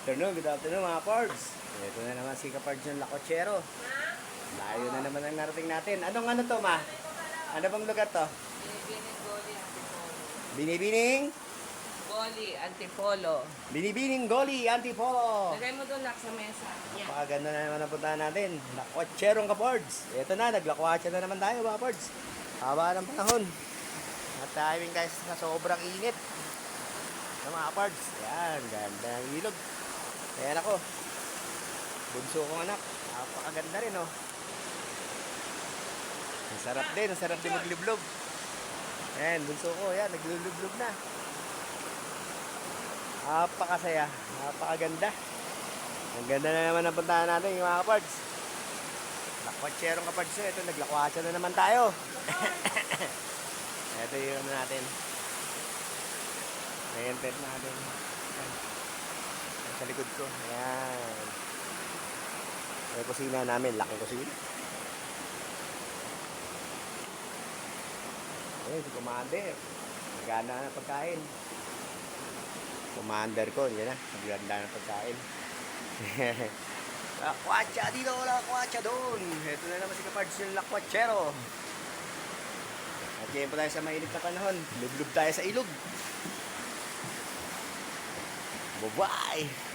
Good afternoon mga Pards. Ito na naman si Kapards yung Lakotsero. Layo na naman ang narating natin. Anong ano to, ma? Ano bang lugar to? Binibining Goli, Antipolo. Binibining Goli, Antipolo. Lagay mo doon, Lak, sa mesa. Yan. Napakaganda na naman ang puntahan natin. Lakotserong Kapards. Ito na, naglakwatsa na naman tayo mga Pards. Haba ng panahon. At timing guys na sobrang init. Sa mga Pards. Yan, ganda ng ilog. Ayan ako. Bunso kong anak. Napakaganda rin, oh. Ang sarap din magliblog. Ayan, bunso ko, yan, naglulublog na. Napakasaya, napakaganda. Ang ganda na naman ang puntahan natin, yung mga Kapards. Lakwatserong Kapards, ito, naglakwatsa na naman tayo. Ito yung ano natin. Ayan, tent natin. Sa likod ko, ayan. Yung kusina namin, laking kusina. Ayan, si Commander. Nagana na pagkain. Commander ko, yan na. Naganda na pagkain. Lakwatsa dito, lakwatsa doon. Ito na naman si Kapards yung Lakwatsero. At yan po tayo sa mainit na panahon. Lublub tayo sa ilog. Bye-bye!